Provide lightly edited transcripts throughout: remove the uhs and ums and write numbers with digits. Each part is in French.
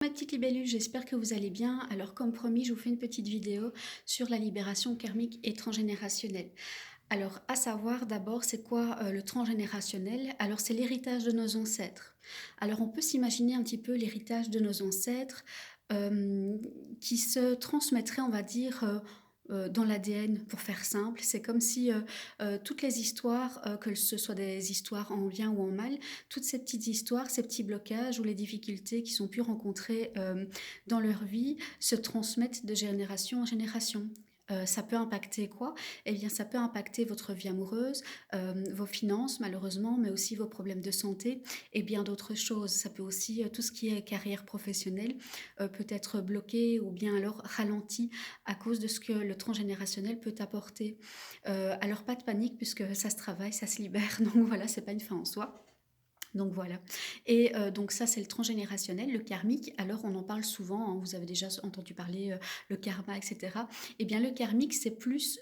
ma petite libellule, j'espère que vous allez bien. Alors comme promis, je vous fais une petite vidéo sur la libération karmique et transgénérationnelle. Alors à savoir d'abord c'est quoi le transgénérationnel? Alors c'est l'héritage de nos ancêtres. Alors on peut s'imaginer un petit peu l'héritage de nos ancêtres euh, qui se transmettrait on va dire dans l'ADN pour faire simple. C'est comme si toutes les histoires, que ce soit des histoires en bien ou en mal, toutes ces petites histoires, ces petits blocages ou les difficultés qu'ils ont pu rencontrer dans leur vie se transmettent de génération en génération. Ça peut impacter quoi? Eh bien, ça peut impacter votre vie amoureuse, vos finances malheureusement, mais aussi vos problèmes de santé et bien d'autres choses. Ça peut aussi, tout ce qui est carrière professionnelle, peut être bloqué ou bien alors ralenti à cause de ce que le transgénérationnel peut apporter. Alors pas de panique puisque ça se travaille, ça se libère, donc voilà, c'est pas une fin en soi. Donc voilà. Et donc ça, c'est le transgénérationnel, le karmique. Alors on en parle souvent, hein, vous avez déjà entendu parler le karma, etc. Eh bien le karmique, c'est plus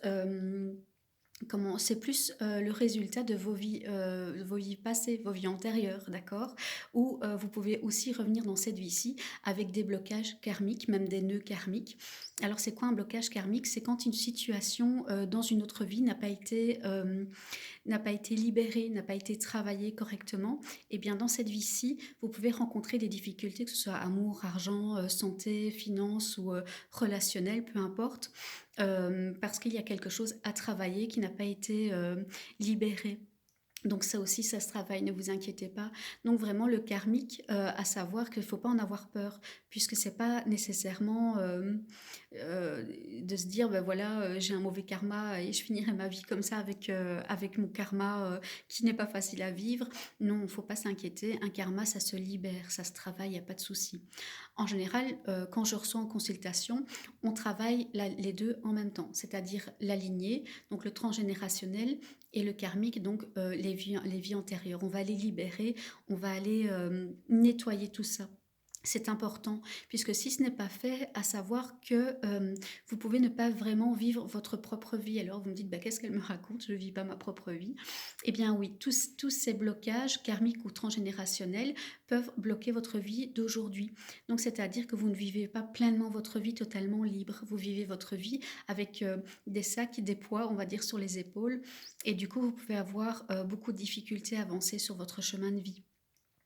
comment c'est plus le résultat de vos vies passées, vos vies antérieures, d'accord? Ou vous pouvez aussi revenir dans cette vie-ci avec des blocages karmiques, même des nœuds karmiques. Alors c'est quoi un blocage karmique? C'est quand une situation dans une autre vie n'a pas été libéré, n'a pas été travaillé correctement, et bien dans cette vie-ci, vous pouvez rencontrer des difficultés, que ce soit amour, argent, santé, finances ou relationnel, peu importe, parce qu'il y a quelque chose à travailler qui n'a pas été libéré. Donc ça aussi, ça se travaille, ne vous inquiétez pas. Donc vraiment le karmique, à savoir qu'il ne faut pas en avoir peur, puisque c'est pas nécessairement de se dire, ben voilà, j'ai un mauvais karma et je finirai ma vie comme ça avec mon karma qui n'est pas facile à vivre. Non, il ne faut pas s'inquiéter. Un karma, ça se libère, ça se travaille, il n'y a pas de souci. En général, quand je reçois en consultation, on travaille les deux en même temps, c'est-à-dire la lignée, donc le transgénérationnel et le karmique, donc les vies antérieures. On va les libérer, on va aller nettoyer tout ça. C'est important, puisque si ce n'est pas fait, à savoir que vous pouvez ne pas vraiment vivre votre propre vie. Alors vous me dites, bah, qu'est-ce qu'elle me raconte? Je ne vis pas ma propre vie. Eh bien oui, tous ces blocages karmiques ou transgénérationnels peuvent bloquer votre vie d'aujourd'hui. Donc c'est-à-dire que vous ne vivez pas pleinement votre vie totalement libre. Vous vivez votre vie avec des sacs, des poids, on va dire, sur les épaules. Et du coup, vous pouvez avoir beaucoup de difficultés à avancer sur votre chemin de vie.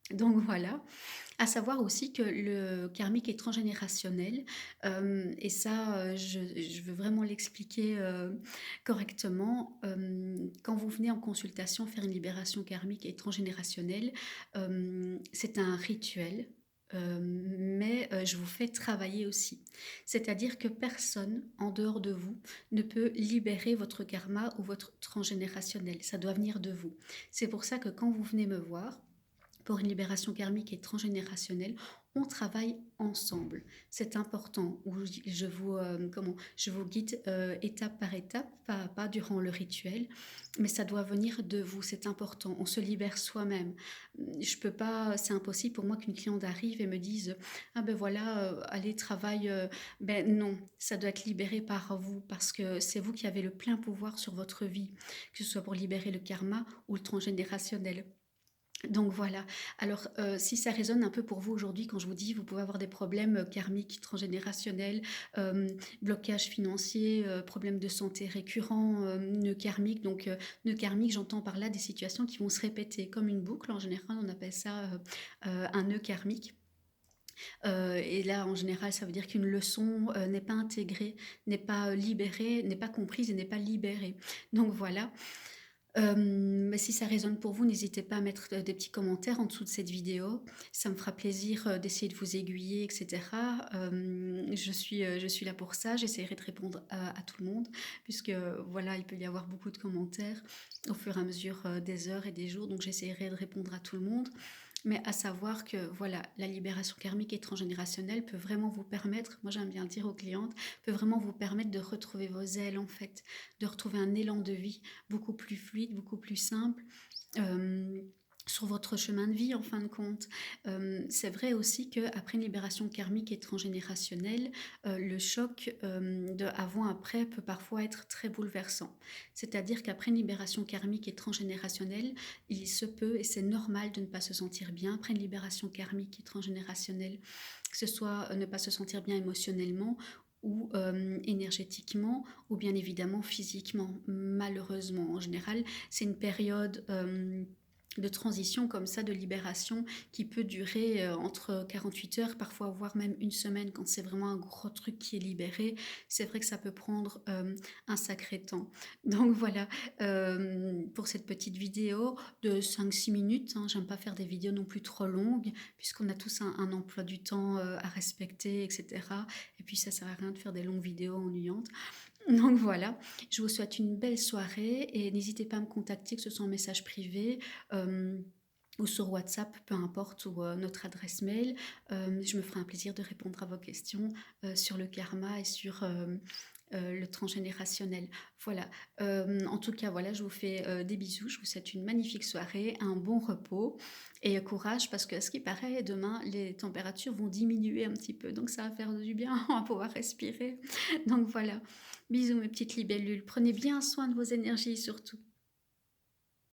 Donc voilà, à savoir aussi que le karmique est transgénérationnel, et ça, je veux vraiment l'expliquer correctement. Quand vous venez en consultation faire une libération karmique et transgénérationnelle, c'est un rituel. Mais je vous fais travailler aussi. C'est-à-dire que personne en dehors de vous ne peut libérer votre karma ou votre transgénérationnel. Ça doit venir de vous. C'est pour ça que quand vous venez me voir, pour une libération karmique et transgénérationnelle, on travaille ensemble. C'est important. Je vous guide étape par étape, pas durant le rituel, mais ça doit venir de vous. C'est important. On se libère soi-même. Je peux pas, c'est impossible pour moi qu'une cliente arrive et me dise ah ben voilà, allez travaille. Ben non, ça doit être libéré par vous parce que c'est vous qui avez le plein pouvoir sur votre vie, que ce soit pour libérer le karma ou le transgénérationnel. Donc voilà. Alors, si ça résonne un peu pour vous aujourd'hui, quand je vous dis, vous pouvez avoir des problèmes karmiques, transgénérationnels, blocages financiers, problèmes de santé récurrents, nœuds karmiques. Donc, nœuds karmiques, j'entends par là des situations qui vont se répéter comme une boucle. En général, on appelle ça un nœud karmique. Et là, en général, ça veut dire qu'une leçon n'est pas intégrée, n'est pas libérée, n'est pas comprise et n'est pas libérée. Donc voilà. Mais si ça résonne pour vous, n'hésitez pas à mettre des petits commentaires en dessous de cette vidéo. Ça me fera plaisir d'essayer de vous aiguiller, etc. Je suis là pour ça. J'essaierai de répondre à tout le monde, puisque voilà, il peut y avoir beaucoup de commentaires au fur et à mesure des heures et des jours. Donc j'essaierai de répondre à tout le monde. Mais à savoir que voilà, la libération karmique et transgénérationnelle peut vraiment vous permettre, moi j'aime bien le dire aux clientes, peut vraiment vous permettre de retrouver vos ailes en fait, de retrouver un élan de vie beaucoup plus fluide, beaucoup plus simple. Euh, sur votre chemin de vie en fin de compte. C'est vrai aussi qu'après une libération karmique et transgénérationnelle, le choc, de avant-après peut parfois être très bouleversant. C'est-à-dire qu'après une libération karmique et transgénérationnelle, il se peut et c'est normal de ne pas se sentir bien après une libération karmique et transgénérationnelle, que ce soit, ne pas se sentir bien émotionnellement ou, énergétiquement ou bien évidemment physiquement. Malheureusement, en général, c'est une période, de transition comme ça, de libération qui peut durer entre 48 heures, parfois voire même une semaine quand c'est vraiment un gros truc qui est libéré. C'est vrai que ça peut prendre un sacré temps. Donc voilà, pour cette petite vidéo de 5-6 minutes, hein, j'aime pas faire des vidéos non plus trop longues puisqu'on a tous un emploi du temps à respecter, etc. Et puis ça sert à rien de faire des longues vidéos ennuyantes. Donc voilà, je vous souhaite une belle soirée et n'hésitez pas à me contacter, que ce soit en message privé ou sur WhatsApp, peu importe, ou notre adresse mail. Je me ferai un plaisir de répondre à vos questions sur le karma et sur le transgénérationnel. Voilà. En tout cas, voilà, je vous fais des bisous. Je vous souhaite une magnifique soirée, un bon repos et courage parce que, à ce qui paraît, demain, les températures vont diminuer un petit peu. Donc, ça va faire du bien. On va pouvoir respirer. Donc, voilà. Bisous, mes petites libellules. Prenez bien soin de vos énergies surtout.